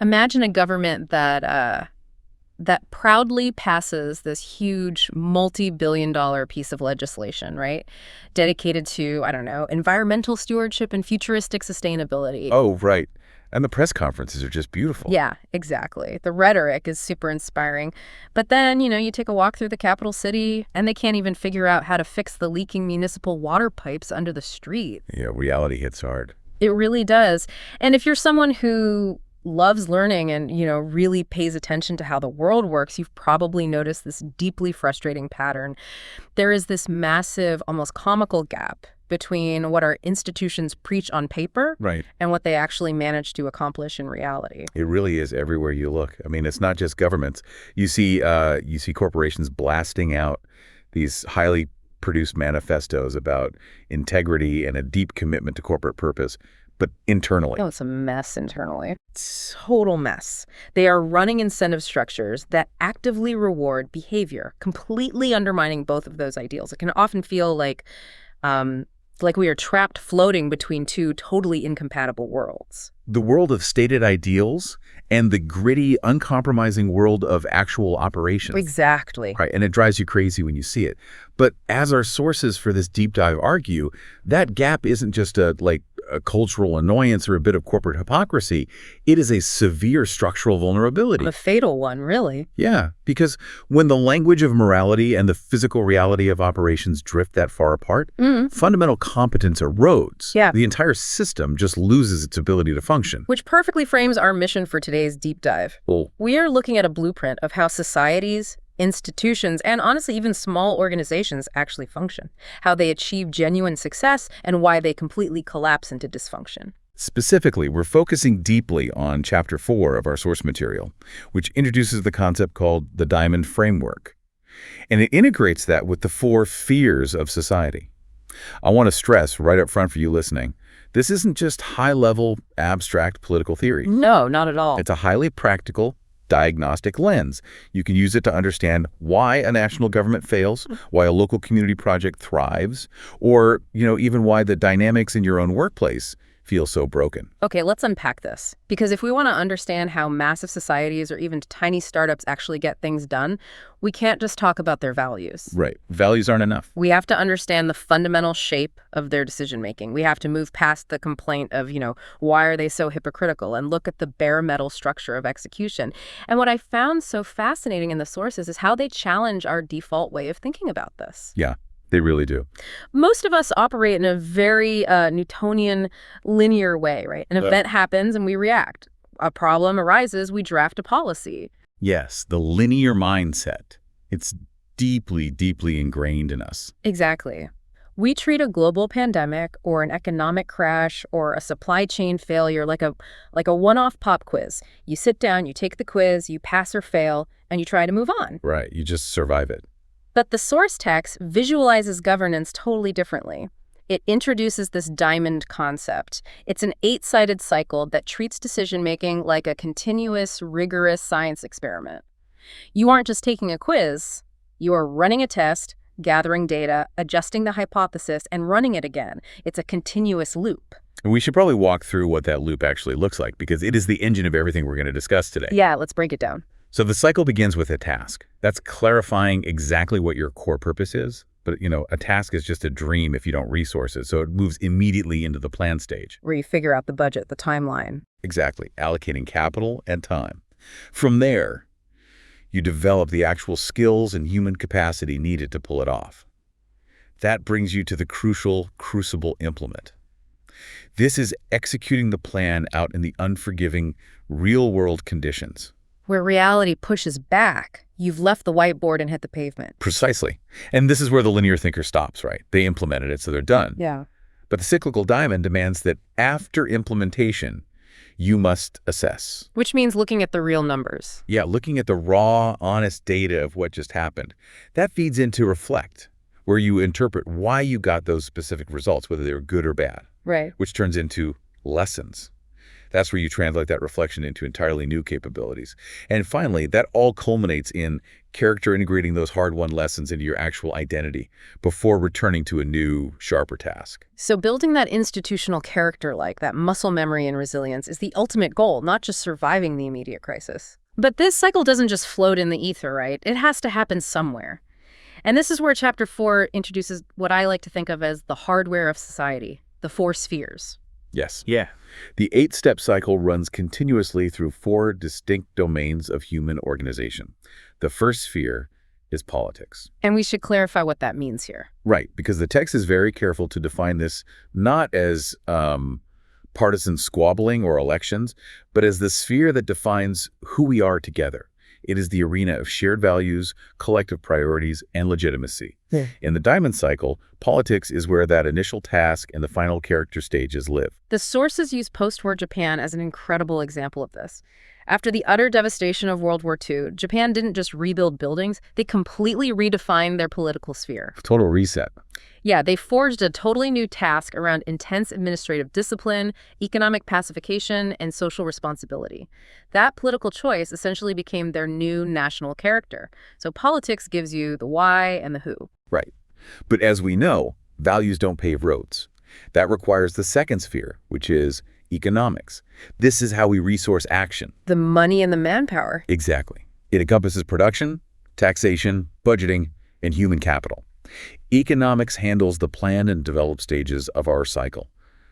Imagine a government that proudly passes this huge multi-billion-dollar piece of legislation, right? Dedicated to, I don't know, environmental stewardship and futuristic sustainability. Oh, right. And the press conferences are just beautiful. Yeah, exactly. The rhetoric is super inspiring. But then, you take a walk through the capital city, and they can't even figure out how to fix the leaking municipal water pipes under the street. Yeah, reality hits hard. It really does. And if you're someone who loves learning and, really pays attention to how the world works, you've probably noticed this deeply frustrating pattern. There is this massive, almost comical gap between what our institutions preach on paper Right. and what they actually manage to accomplish in reality. It really is everywhere you look. I mean, it's not just governments. You see corporations blasting out these highly produced manifestos about integrity and a deep commitment to corporate purpose, but internally. Oh, it's a mess internally. Total mess. They are running incentive structures that actively reward behavior, completely undermining both of those ideals. It can often feel like we are trapped floating between two totally incompatible worlds. The world of stated ideals and the gritty, uncompromising world of actual operations. Exactly. Right, and it drives you crazy when you see it. But as our sources for this deep dive argue, that gap isn't just a cultural annoyance or a bit of corporate hypocrisy. It is a severe structural vulnerability. A fatal one, really. Yeah, because when the language of morality and the physical reality of operations drift that far apart, fundamental competence erodes. Yeah. The entire system just loses its ability to function. Which perfectly frames our mission for today's deep dive. Well, We are looking at a blueprint of how societies, institutions, and honestly even small organizations actually function, how they achieve genuine success, and why they completely collapse into dysfunction. specifically, we're focusing deeply on Chapter 4 of our source material, which introduces the concept called the Diamond Framework. And it integrates that with the 4 fears of society. I want to stress right up front for you listening, this isn't just high-level, abstract political theory. No, not at all. It's a highly practical, diagnostic lens. You can use it to understand why a national government fails, why a local community project thrives, or, even why the dynamics in your own workplace feel so broken. Okay, let's unpack this. Because if we want to understand how massive societies or even tiny startups actually get things done, we can't just talk about their values. Right. Values aren't enough. We have to understand the fundamental shape of their decision-making. We have to move past the complaint of, why are they so hypocritical, and look at the bare metal structure of execution. And what I found so fascinating in the sources is how they challenge our default way of thinking about this. Yeah, they really do. Most of us operate in a very Newtonian linear way, right? An event happens and we react. A problem arises, we draft a policy. Yes, the linear mindset. It's deeply, deeply ingrained in us. Exactly. We treat a global pandemic or an economic crash or a supply chain failure like a one-off pop quiz. You sit down, you take the quiz, you pass or fail, and you try to move on. Right, you just survive it. But the source text visualizes governance totally differently. It introduces this diamond concept. It's an 8-sided cycle that treats decision-making like a continuous, rigorous science experiment. You aren't just taking a quiz. You are running a test, gathering data, adjusting the hypothesis, and running it again. It's a continuous loop. And we should probably walk through what that loop actually looks like, because it is the engine of everything we're going to discuss today. Yeah, let's break it down. So the cycle begins with a task. That's clarifying exactly what your core purpose is. But, a task is just a dream if you don't resource it. So it moves immediately into the plan stage. Where you figure out the budget, the timeline. Exactly. Allocating capital and time. From there, you develop the actual skills and human capacity needed to pull it off. That brings you to the crucial crucible implement. This is executing the plan out in the unforgiving, real-world conditions. Where reality pushes back, you've left the whiteboard and hit the pavement. Precisely. And this is where the linear thinker stops, right? They implemented it, so they're done. Yeah. But the cyclical diamond demands that after implementation, you must assess. Which means looking at the real numbers. Yeah, looking at the raw, honest data of what just happened. That feeds into reflect, where you interpret why you got those specific results, whether they were good or bad. Right. Which turns into lessons. That's where you translate that reflection into entirely new capabilities. And finally, that all culminates in character integrating those hard-won lessons into your actual identity before returning to a new, sharper task. So building that institutional character, like that muscle memory and resilience, is the ultimate goal, not just surviving the immediate crisis. But this cycle doesn't just float in the ether, right? It has to happen somewhere. And this is where Chapter 4 introduces what I like to think of as the hardware of society, the 4 spheres. Yes. Yeah. The 8-step cycle runs continuously through 4 distinct domains of human organization. The first sphere is politics. And we should clarify what that means here. Right, because the text is very careful to define this not as partisan squabbling or elections, but as the sphere that defines who we are together. It is the arena of shared values, collective priorities, and legitimacy. Yeah. In the Diamond Cycle, politics is where that initial task and the final character stages live. The sources use post-war Japan as an incredible example of this. After the utter devastation of World War II, Japan didn't just rebuild buildings, they completely redefined their political sphere. Total reset. Yeah, they forged a totally new task around intense administrative discipline, economic pacification, and social responsibility. That political choice essentially became their new national character. So politics gives you the why and the who. Right. But as we know, values don't pave roads. That requires the second sphere, which is economics. This is how we resource action. The money and the manpower. Exactly. It encompasses production, taxation, budgeting, and human capital. Economics handles the plan and develop stages of our cycle.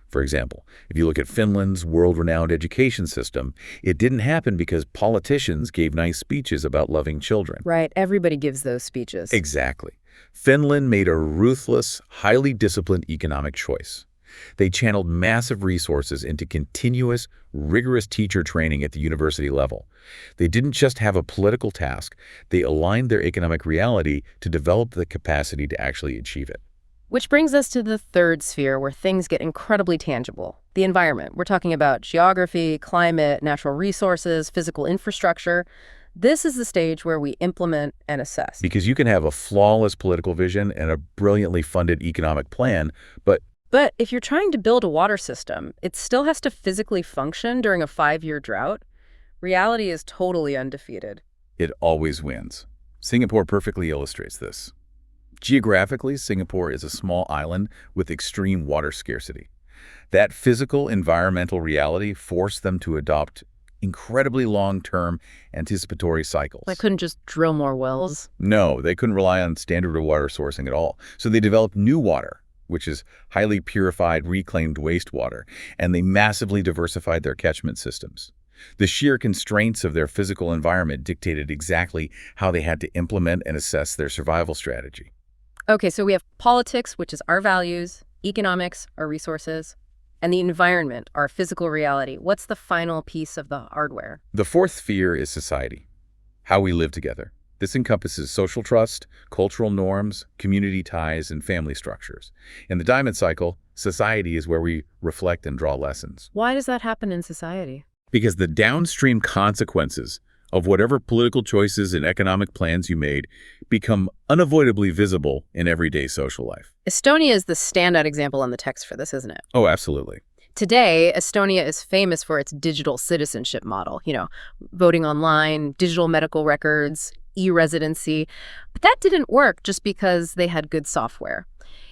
For example, if you look at Finland's world-renowned education system, it didn't happen because politicians gave nice speeches about loving children. Right, everybody gives those speeches. Exactly. Finland made a ruthless, highly disciplined economic choice. They channeled massive resources into continuous, rigorous teacher training at the university level. They didn't just have a political task, they aligned their economic reality to develop the capacity to actually achieve it. Which brings us to the third sphere where things get incredibly tangible. The environment. We're talking about geography, climate, natural resources, physical infrastructure. This is the stage where we implement and assess. Because you can have a flawless political vision and a brilliantly funded economic plan, but if you're trying to build a water system, it still has to physically function during a 5-year drought. Reality is totally undefeated. it always wins. Singapore perfectly illustrates this. Geographically, Singapore is a small island with extreme water scarcity. That physical environmental reality forced them to adopt incredibly long-term anticipatory cycles. They couldn't just drill more wells. No, they couldn't rely on standard water sourcing at all. So they developed new water, which is highly purified, reclaimed wastewater, and they massively diversified their catchment systems. The sheer constraints of their physical environment dictated exactly how they had to implement and assess their survival strategy. Okay, so we have politics, which is our values, economics, our resources, and the environment, our physical reality. What's the final piece of the hardware? The fourth sphere is society, how we live together. This encompasses social trust, cultural norms, community ties, and family structures. In the Diamond Cycle, society is where we reflect and draw lessons. Why does that happen in society? Because the downstream consequences of whatever political choices and economic plans you made become unavoidably visible in everyday social life. Estonia is the standout example in the text for this, isn't it? Oh, absolutely. Today, Estonia is famous for its digital citizenship model, voting online, digital medical records, e-residency. But that didn't work just because they had good software.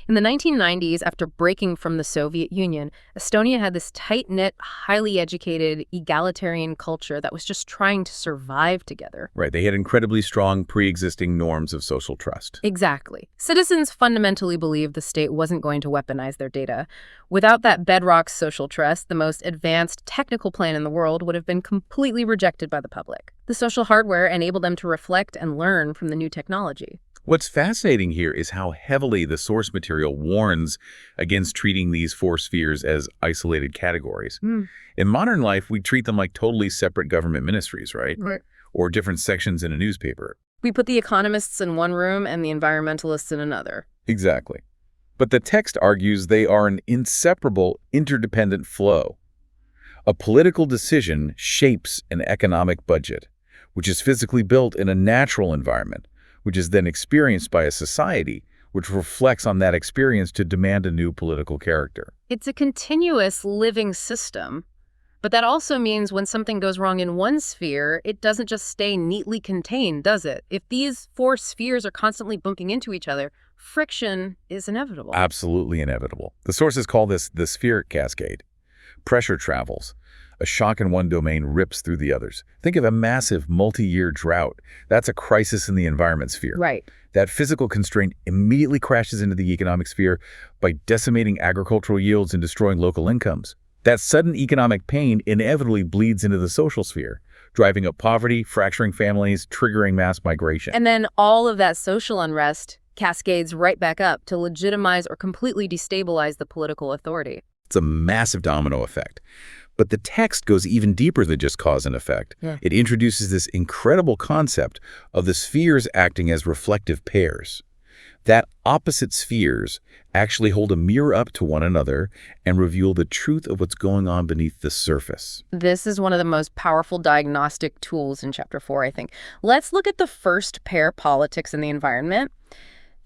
In the 1990s, after breaking from the Soviet Union, Estonia had this tight-knit, highly educated, egalitarian culture that was just trying to survive together. Right, they had incredibly strong pre-existing norms of social trust. Exactly. Citizens fundamentally believed the state wasn't going to weaponize their data. Without that bedrock social trust, the most advanced technical plan in the world would have been completely rejected by the public. The social hardware enabled them to reflect and learn from the new technology. What's fascinating here is how heavily the source material warns against treating these four spheres as isolated categories. In modern life, we treat them like totally separate government ministries, right? Or different sections in a newspaper. We put the economists in one room and the environmentalists in another. Exactly. But the text argues they are an inseparable, interdependent flow. A political decision shapes an economic budget, which is physically built in a natural environment, which is then experienced by a society, which reflects on that experience to demand a new political character. It's a continuous living system. But that also means when something goes wrong in one sphere, it doesn't just stay neatly contained, does it? If these four spheres are constantly bumping into each other, friction is inevitable. Absolutely inevitable. The sources call this the spheric cascade. Pressure travels. A shock in one domain rips through the others. Think of a massive multi-year drought. That's a crisis in the environment sphere. Right. That physical constraint immediately crashes into the economic sphere by decimating agricultural yields and destroying local incomes. That sudden economic pain inevitably bleeds into the social sphere, driving up poverty, fracturing families, triggering mass migration. And then all of that social unrest cascades right back up to legitimize or completely destabilize the political authority. It's a massive domino effect. But the text goes even deeper than just cause and effect. It introduces this incredible concept of the spheres acting as reflective pairs. That opposite spheres actually hold a mirror up to one another and reveal the truth of what's going on beneath the surface. This is one of the most powerful diagnostic tools in Chapter 4, I think. Let's look at the first pair, politics and the environment.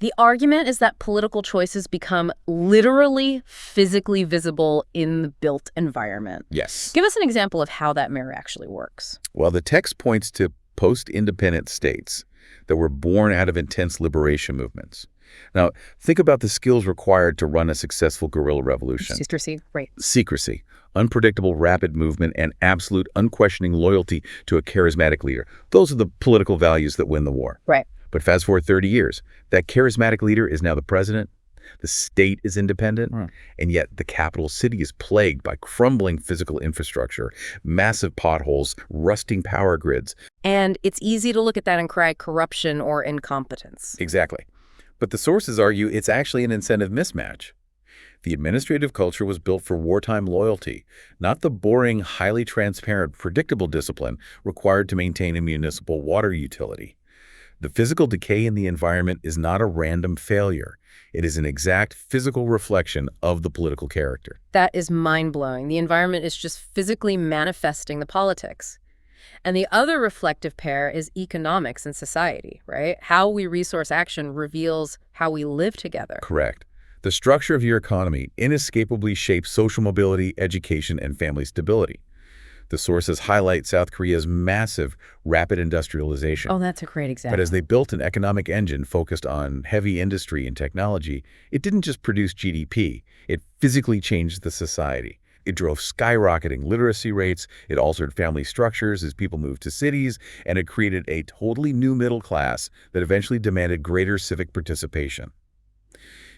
The argument is that political choices become literally physically visible in the built environment. Yes. Give us an example of how that mirror actually works. Well, the text points to post-independent states that were born out of intense liberation movements. Now, think about the skills required to run a successful guerrilla revolution. Secrecy, right. Secrecy, unpredictable rapid movement, and absolute unquestioning loyalty to a charismatic leader. Those are the political values that win the war. Right. But fast forward 30 years, that charismatic leader is now the president. The state is independent, and yet the capital city is plagued by crumbling physical infrastructure, massive potholes, rusting power grids. And it's easy to look at that and cry corruption or incompetence. Exactly. But the sources argue it's actually an incentive mismatch. The administrative culture was built for wartime loyalty, not the boring, highly transparent, predictable discipline required to maintain a municipal water utility. The physical decay in the environment is not a random failure. It is an exact physical reflection of the political character. That is mind-blowing. The environment is just physically manifesting the politics. And the other reflective pair is economics and society, right? How we resource action reveals how we live together. Correct. The structure of your economy inescapably shapes social mobility, education, and family stability. The sources highlight South Korea's massive, rapid industrialization. Oh, that's a great example. But as they built an economic engine focused on heavy industry and technology, it didn't just produce GDP, it physically changed the society. It drove skyrocketing literacy rates, it altered family structures as people moved to cities, and it created a totally new middle class that eventually demanded greater civic participation.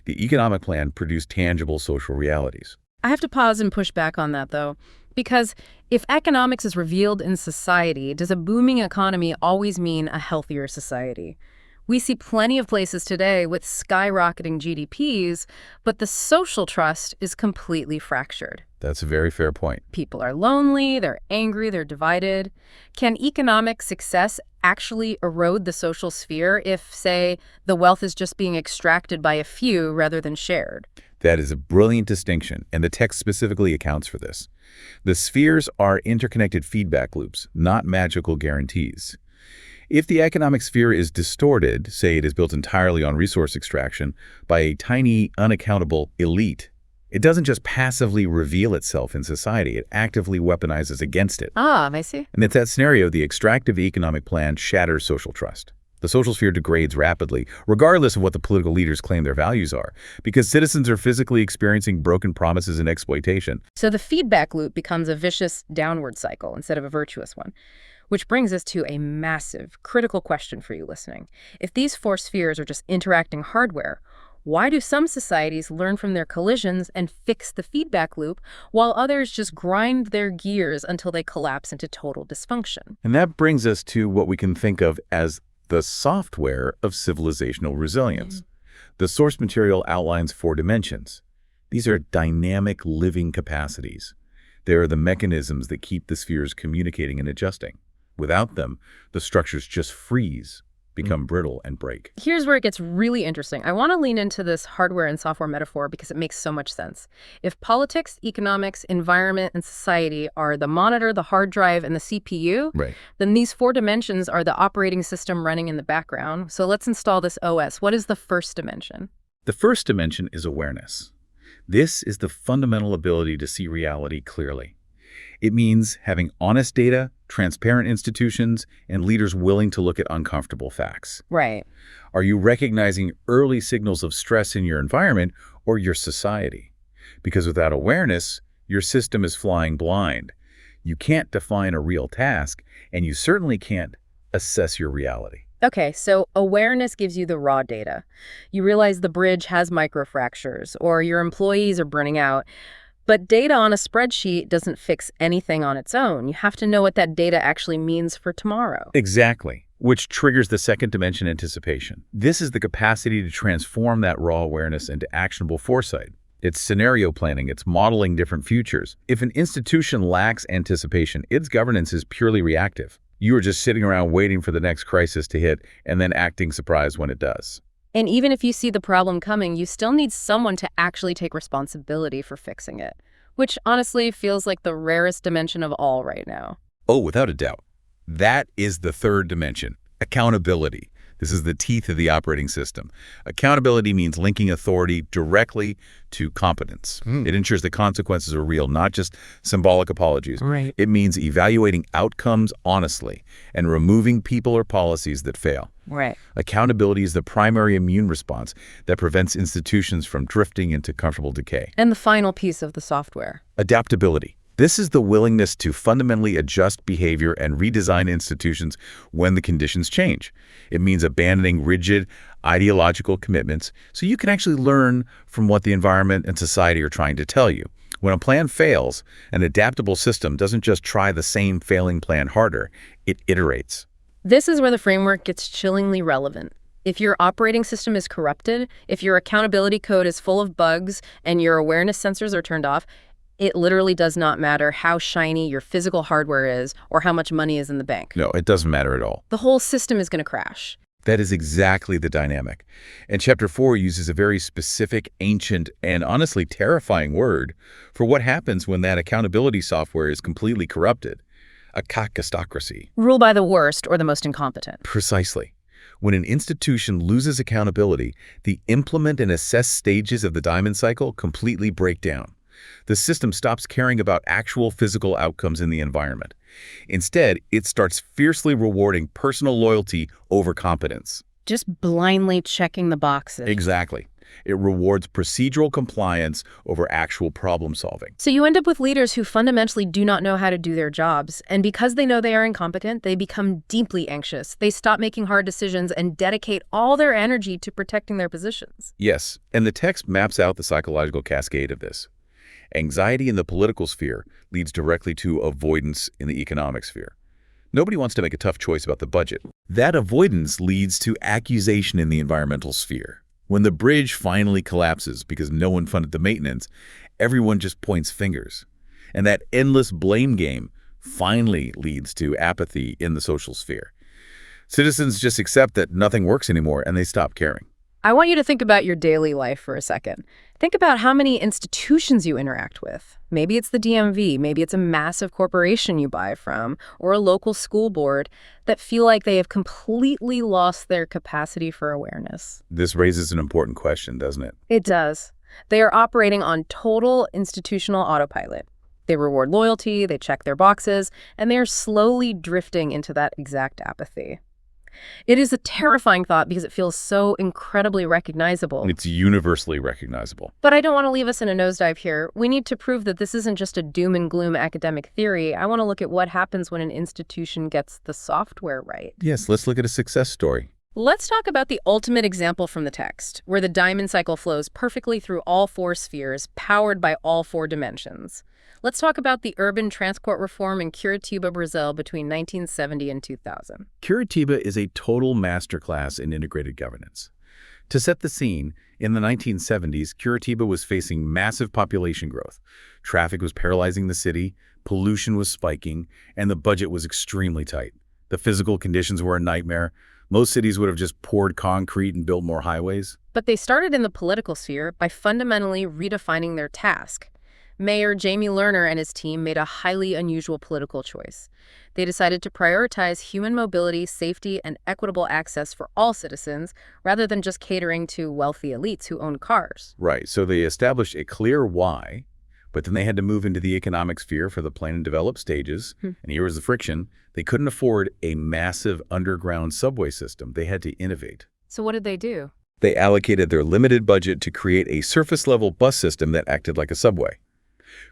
The economic plan produced tangible social realities. I have to pause and push back on that, though, because if economics is revealed in society, does a booming economy always mean a healthier society? We see plenty of places today with skyrocketing GDPs, but the social trust is completely fractured. That's a very fair point. People are lonely, they're angry, they're divided. Can economic success actually erode the social sphere if, say, the wealth is just being extracted by a few rather than shared? That is a brilliant distinction, and the text specifically accounts for this. The spheres are interconnected feedback loops, not magical guarantees. If the economic sphere is distorted, say it is built entirely on resource extraction, by a tiny, unaccountable elite, it doesn't just passively reveal itself in society, it actively weaponizes against it. Ah, I see. And in that scenario, the extractive economic plan shatters social trust. The social sphere degrades rapidly, regardless of what the political leaders claim their values are, because citizens are physically experiencing broken promises and exploitation. So the feedback loop becomes a vicious downward cycle instead of a virtuous one. Which brings us to a massive, critical question for you listening. If these four spheres are just interacting hardware, why do some societies learn from their collisions and fix the feedback loop, while others just grind their gears until they collapse into total dysfunction? And that brings us to what we can think of as the software of civilizational resilience. The source material outlines 4 dimensions. These are dynamic living capacities. They are the mechanisms that keep the spheres communicating and adjusting. Without them, the structures just freeze, become brittle, and break. Here's where it gets really interesting. I want to lean into this hardware and software metaphor because it makes so much sense. If politics, economics, environment, and society are the monitor, the hard drive, and the CPU, then these 4 dimensions are the operating system running in the background. So let's install this OS. What is the first dimension? The first dimension is awareness. This is the fundamental ability to see reality clearly. It means having honest data, transparent institutions, and leaders willing to look at uncomfortable facts. Right. Are you recognizing early signals of stress in your environment or your society? Because without awareness, your system is flying blind. You can't define a real task, and you certainly can't assess your reality. Okay, so awareness gives you the raw data. You realize the bridge has microfractures, or your employees are burning out. But data on a spreadsheet doesn't fix anything on its own. You have to know what that data actually means for tomorrow. Exactly, which triggers the second dimension, anticipation. This is the capacity to transform that raw awareness into actionable foresight. It's scenario planning, it's modeling different futures. If an institution lacks anticipation, its governance is purely reactive. You are just sitting around waiting for the next crisis to hit and then acting surprised when it does. And even if you see the problem coming, you still need someone to actually take responsibility for fixing it, which honestly feels like the rarest dimension of all right now. Oh, without a doubt. That is the third dimension, accountability. This is the teeth of the operating system. Accountability means linking authority directly to competence. It ensures the consequences are real, not just symbolic apologies. Right. It means evaluating outcomes honestly and removing people or policies that fail. Right. Accountability is the primary immune response that prevents institutions from drifting into comfortable decay. And the final piece of the software. Adaptability. This is the willingness to fundamentally adjust behavior and redesign institutions when the conditions change. It means abandoning rigid ideological commitments so you can actually learn from what the environment and society are trying to tell you. When a plan fails, an adaptable system doesn't just try the same failing plan harder, it iterates. This is where the framework gets chillingly relevant. If your operating system is corrupted, if your accountability code is full of bugs and your awareness sensors are turned off, it literally does not matter how shiny your physical hardware is or how much money is in the bank. No, it doesn't matter at all. The whole system is going to crash. That is exactly the dynamic. And Chapter 4 uses a very specific, ancient, and honestly terrifying word for what happens when that accountability software is completely corrupted. A kakistocracy. Rule by the worst or the most incompetent. Precisely. When an institution loses accountability, the implement and assess stages of the diamond cycle completely break down. The system stops caring about actual physical outcomes in the environment. Instead, it starts fiercely rewarding personal loyalty over competence. Just blindly checking the boxes. Exactly. It rewards procedural compliance over actual problem solving. So you end up with leaders who fundamentally do not know how to do their jobs. And because they know they are incompetent, they become deeply anxious. They stop making hard decisions and dedicate all their energy to protecting their positions. Yes, and the text maps out the psychological cascade of this. Anxiety in the political sphere leads directly to avoidance in the economic sphere. Nobody wants to make a tough choice about the budget. That avoidance leads to accusation in the environmental sphere. When the bridge finally collapses because no one funded the maintenance, everyone just points fingers. And that endless blame game finally leads to apathy in the social sphere. Citizens just accept that nothing works anymore and they stop caring. I want you to think about your daily life for a second. Think about how many institutions you interact with. Maybe it's the DMV, maybe it's a massive corporation you buy from, or a local school board that feel like they have completely lost their capacity for awareness. This raises an important question, doesn't it? It does. They are operating on total institutional autopilot. They reward loyalty, they check their boxes, and they are slowly drifting into that exact apathy. It is a terrifying thought because it feels so incredibly recognizable. It's universally recognizable. But I don't want to leave us in a nosedive here. We need to prove that this isn't just a doom and gloom academic theory. I want to look at what happens when an institution gets the software right. Yes, let's look at a success story. Let's talk about the ultimate example from the text, where the diamond cycle flows perfectly through all four spheres, powered by all four dimensions. Let's talk about the urban transport reform in Curitiba, Brazil between 1970 and 2000. Curitiba is a total masterclass in integrated governance. To set the scene, in the 1970s, Curitiba was facing massive population growth. Traffic was paralyzing the city, pollution was spiking, and the budget was extremely tight. The physical conditions were a nightmare. Most cities would have just poured concrete and built more highways. But they started in the political sphere by fundamentally redefining their task. Mayor Jamie Lerner and his team made a highly unusual political choice. They decided to prioritize human mobility, safety, and equitable access for all citizens, rather than just catering to wealthy elites who own cars. Right, so they established a clear why, But then they had to move into the economic sphere for the plan and develop stages. And here was the friction. They couldn't afford a massive underground subway system. They had to innovate. So what did they do? They allocated their limited budget to create a surface-level bus system that acted like a subway.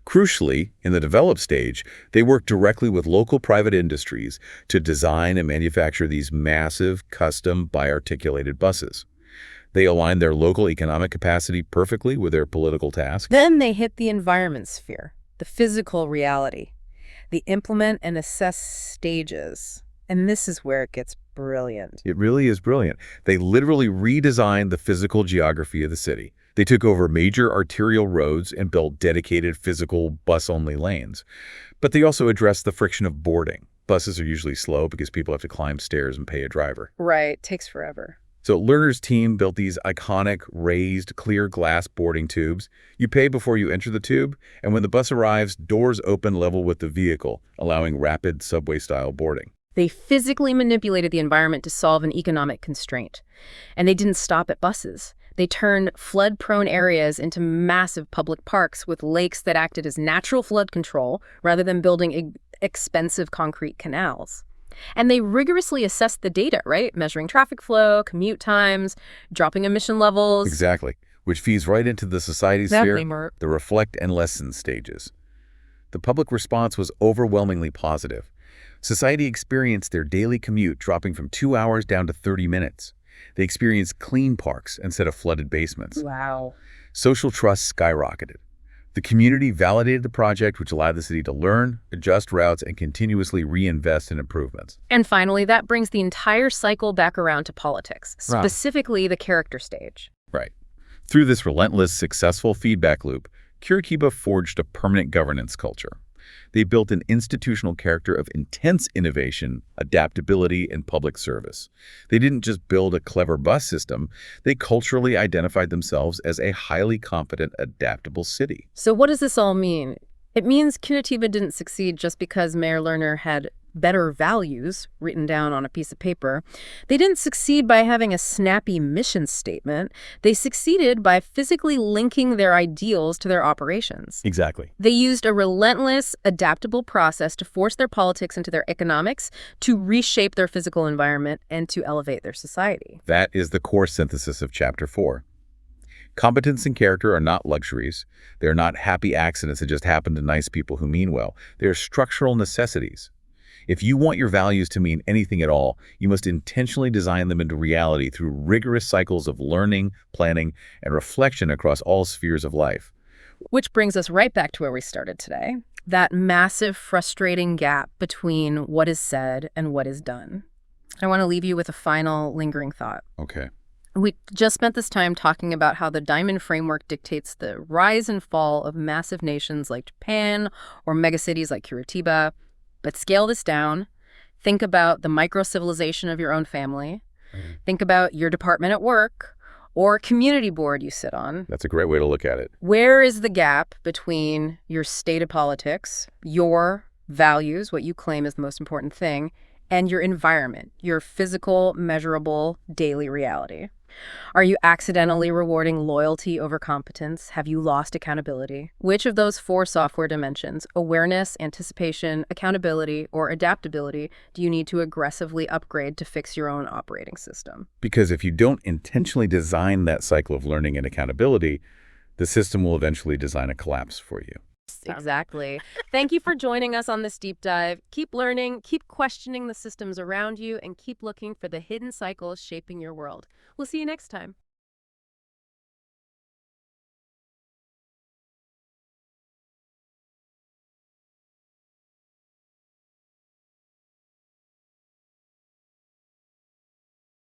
Crucially, in the developed stage, they worked directly with local private industries to design and manufacture these massive, custom, bi-articulated buses. They aligned their local economic capacity perfectly with their political task. Then they hit the environment sphere, the physical reality, the implement and assess stages. And this is where it gets brilliant. It really is brilliant. They literally redesigned the physical geography of the city. They took over major arterial roads and built dedicated physical bus-only lanes. But they also addressed the friction of boarding. Buses are usually slow because people have to climb stairs and pay a driver. Right, takes forever. So Lerner's team built these iconic, raised, clear glass boarding tubes. You pay before you enter the tube, and when the bus arrives, doors open level with the vehicle, allowing rapid subway-style boarding. They physically manipulated the environment to solve an economic constraint. And they didn't stop at buses. They turned flood-prone areas into massive public parks with lakes that acted as natural flood control rather than building expensive concrete canals. And they rigorously assessed the data, right? Measuring traffic flow, commute times, dropping emission levels. Exactly, which feeds right into the society sphere, the reflect and lesson stages. The public response was overwhelmingly positive. Society experienced their daily commute dropping from 2 hours down to 30 minutes. They experienced clean parks instead of flooded basements. Wow. Social trust skyrocketed. The community validated the project, which allowed the city to learn, adjust routes, and continuously reinvest in improvements. And finally, that brings the entire cycle back around to politics, specifically the character stage. Right. Through this relentless, successful feedback loop, Curitiba forged a permanent governance culture. They built an institutional character of intense innovation, adaptability, and public service. They didn't just build a clever bus system, they culturally identified themselves as a highly competent, adaptable city. So what does this all mean? It means Curitiba didn't succeed just because Mayor Lerner had better values written down on a piece of paper. They didn't succeed by having a snappy mission statement. They succeeded by physically linking their ideals to their operations. Exactly. They used a relentless, adaptable process to force their politics into their economics, to reshape their physical environment, and to elevate their society. That is the core synthesis of Chapter 4. Competence and character are not luxuries. They're not happy accidents that just happen to nice people who mean well. They're structural necessities. If you want your values to mean anything at all, you must intentionally design them into reality through rigorous cycles of learning, planning, and reflection across all spheres of life. Which brings us right back to where we started today. That massive, frustrating gap between what is said and what is done. I want to leave you with a final lingering thought. Okay. We just spent this time talking about how the Diamond framework dictates the rise and fall of massive nations like Japan or megacities like Curitiba. But scale this down. Think about the micro-civilization of your own family. Think about your department at work or community board you sit on. That's a great way to look at it. Where is the gap between your state of politics, your values, what you claim is the most important thing, and your environment, your physical, measurable, daily reality? Are you accidentally rewarding loyalty over competence? Have you lost accountability? Which of those 4 software dimensions, awareness, anticipation, accountability, or adaptability, do you need to aggressively upgrade to fix your own operating system? Because if you don't intentionally design that cycle of learning and accountability, the system will eventually design a collapse for you. Exactly. Thank you for joining us on this deep dive. Keep learning, keep questioning the systems around you, and keep looking for the hidden cycles shaping your world. We'll see you next time.